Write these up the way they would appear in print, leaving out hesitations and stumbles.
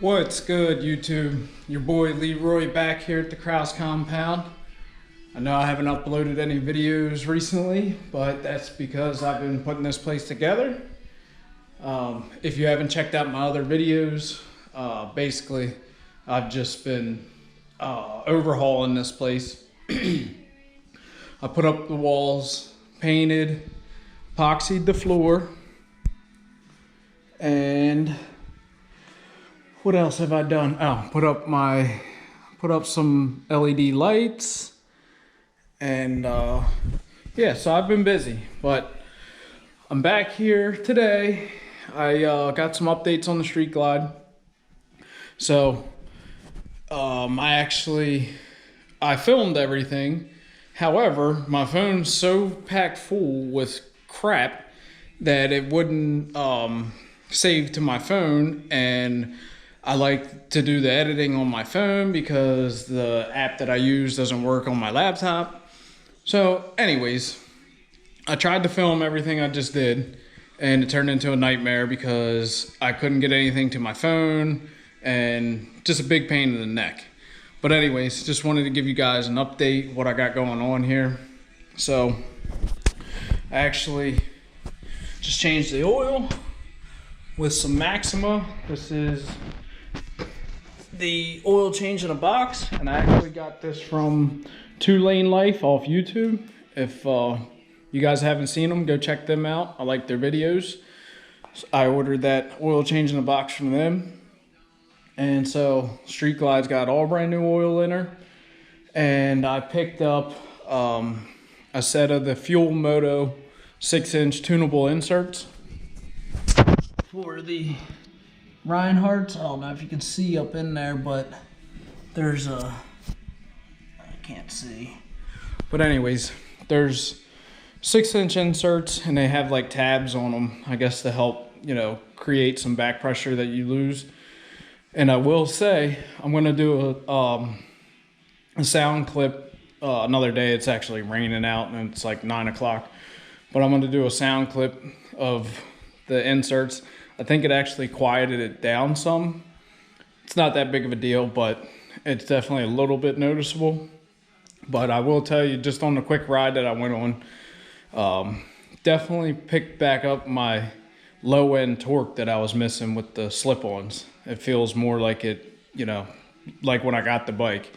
What's good, YouTube? Your boy Leroy back here at the Krauss Compound. I know I haven't uploaded any videos recently, but that's because I've been putting this place together. If you haven't checked out my other videos, basically I've just been overhauling this place. I put up the walls, painted, epoxied the floor, and what else have I done? Oh, put up some LED lights, and yeah, so I've been busy, but I'm back here today. I got some updates on the Street Glide. So I filmed everything. However, my phone's so packed full with crap that it wouldn't save to my phone, and I like to do the editing on my phone because the app that I use doesn't work on my laptop. So anyways, I tried to film everything I just did, and it turned into a nightmare because I couldn't get anything to my phone and just a big pain in the neck. But anyways, just wanted to give you guys an update what I got going on here. So I actually just changed the oil with some Maxima. This is the oil change in a box, and I actually got this from 2 Lane Life off YouTube. If you guys haven't seen them, go check them out. I like their videos. So I ordered that oil change in a box from them. And so Street Glide's got all brand new oil in her. And I picked up a set of the Fuel Moto 6-inch tunable inserts for the Rinehart. I don't know if you can see up in there, but there's I can't see. But anyways, there's 6-inch inserts, and they have like tabs on them, I guess, to help, you know, create some back pressure that you lose. And I will say, I'm gonna do a sound clip another day. It's actually raining out and it's like 9 o'clock, but I'm gonna do a sound clip of the inserts. I think it actually quieted it down some. It's not that big of a deal, but it's definitely a little bit noticeable. But I will tell you, just on the quick ride that I went on, definitely picked back up my low end torque that I was missing with the slip-ons. It feels more like it, you know, like when I got the bike,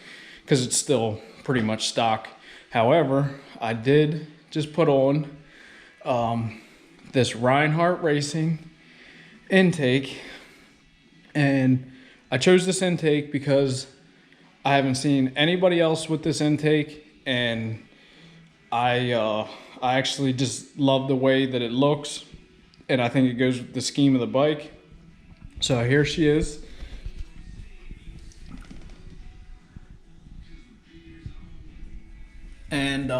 because it's still pretty much stock. However, I did just put on this Rinehart Racing intake, and I chose this intake because I haven't seen anybody else with this intake, and I actually just love the way that it looks, and I think it goes with the scheme of the bike. So here she is. And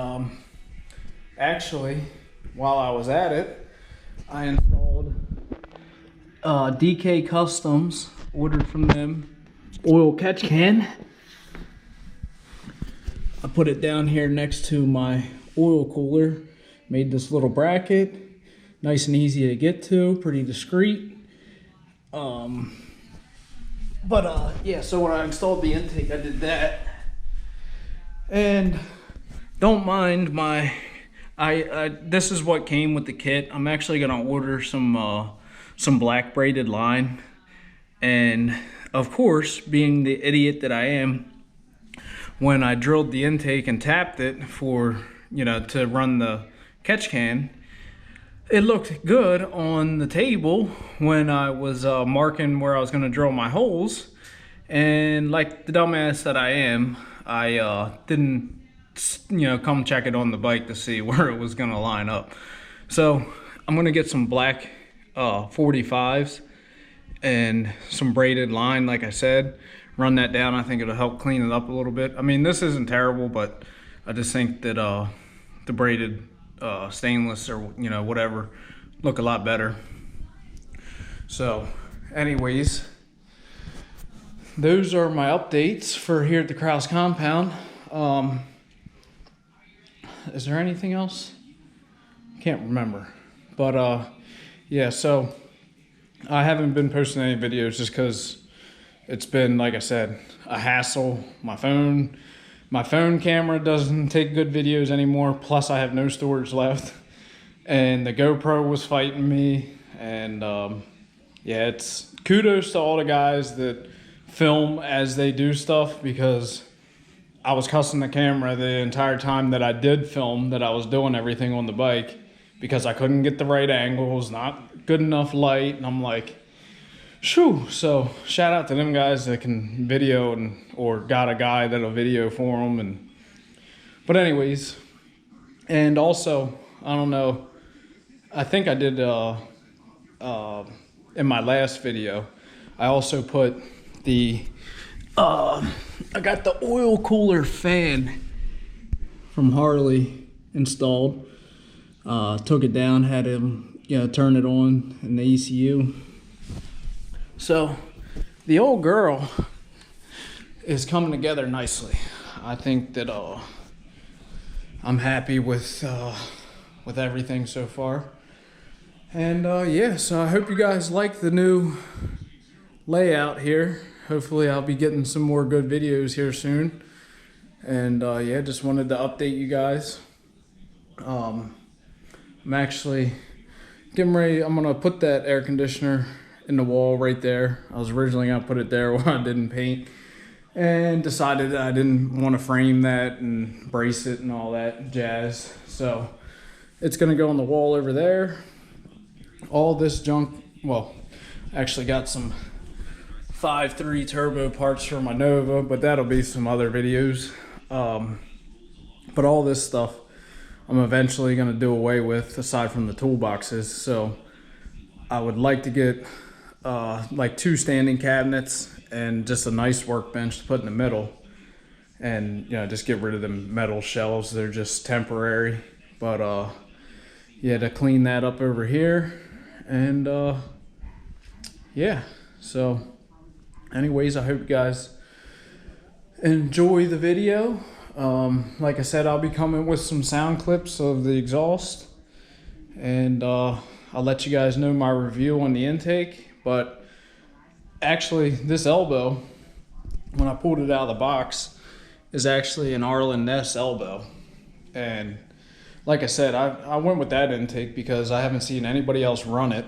actually, while I was at it, I installed DK Customs, ordered from them, oil catch can. I put it down here next to my oil cooler, made this little bracket, nice and easy to get to, pretty discreet. Yeah, so when I installed the intake, I did that. And don't mind my, this is what came with the kit. I'm actually gonna order some black braided line. And of course, being the idiot that I am, when I drilled the intake and tapped it for, you know, to run the catch can, it looked good on the table when I was marking where I was gonna drill my holes. And like the dumbass that I am, I didn't, you know, come check it on the bike to see where it was gonna line up. So I'm gonna get some black 45s and some braided line, like I said, run that down. I think it'll help clean it up a little bit. I mean, this isn't terrible, but I just think that the braided stainless or, you know, whatever, look a lot better. So anyways, those are my updates for here at the Krauss Compound. Is there anything else? Can't remember, but yeah, so I haven't been posting any videos just because it's been, like I said, a hassle. My phone camera doesn't take good videos anymore. Plus I have no storage left, and the GoPro was fighting me. And yeah, it's kudos to all the guys that film as they do stuff, because I was cussing the camera the entire time that I did film, that I was doing everything on the bike, because I couldn't get the right angles, not good enough light, and I'm like, shoo. So shout out to them guys that can video, or got a guy that'll video for them. But anyways, and also, I don't know, I think I did in my last video, I also put the I got the oil cooler fan from Harley installed. Took it down, had him, turn it on in the ECU. So the old girl is coming together nicely. I think that I'm happy with everything so far. And yeah, so I hope you guys like the new layout here. Hopefully I'll be getting some more good videos here soon. And yeah, just wanted to update you guys. I'm actually getting ready. I'm gonna put that air conditioner in the wall right there. I was originally gonna put it there when I didn't paint, and decided that I didn't want to frame that and brace it and all that jazz. So it's gonna go on the wall over there. All this junk, well, actually got some 5.3 turbo parts for my Nova, but that'll be some other videos. But all this stuff I'm eventually going to do away with, aside from the toolboxes. So I would like to get like 2 standing cabinets and just a nice workbench to put in the middle, and just get rid of the metal shelves. They're just temporary. But yeah, to clean that up over here. And yeah, so anyways, I hope you guys enjoy the video. Like I said, I'll be coming with some sound clips of the exhaust, and I'll let you guys know my review on the intake. But actually, this elbow, when I pulled it out of the box, is actually an Arlen Ness elbow. And like I said, I went with that intake because I haven't seen anybody else run it.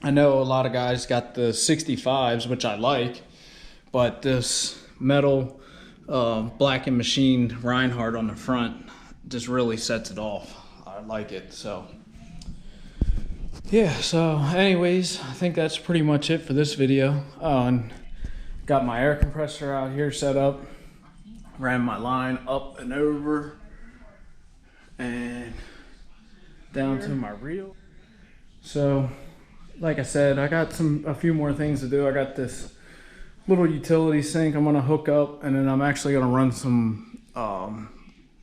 I know a lot of guys got the 65s, which I like, but this metal black and machined Rinehart on the front just really sets it off. I like it. So yeah, so anyways, I think that's pretty much it for this video. And got my air compressor out here set up, ran my line up and over and down to my reel. So like I said, I got a few more things to do. I got this little utility sink I'm gonna hook up, and then I'm actually gonna run some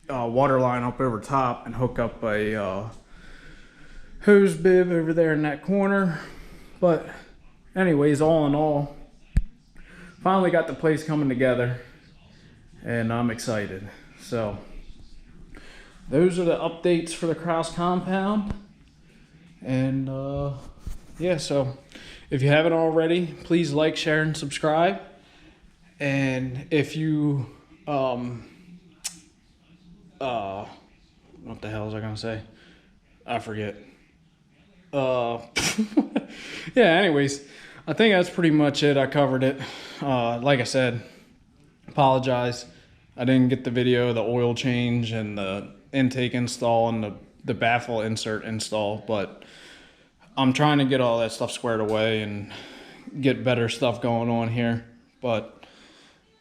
water line up over top and hook up a hose bib over there in that corner. But anyways, all in all, finally got the place coming together, and I'm excited. So those are the updates for the Krauss Kompound. And yeah, so if you haven't already, please like, share, and subscribe. And if you what the hell was I gonna say? I forget. Yeah, anyways, I think that's pretty much it. I covered it. Like I said, apologize, I didn't get the video of the oil change and the intake install and the baffle insert install, but I'm trying to get all that stuff squared away and get better stuff going on here. But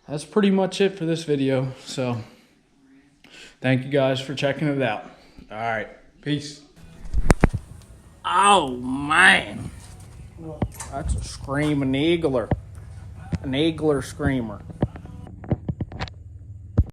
that's pretty much it for this video. So thank you guys for checking it out. All right, peace. Oh man, that's a screaming eagler, an eagler screamer.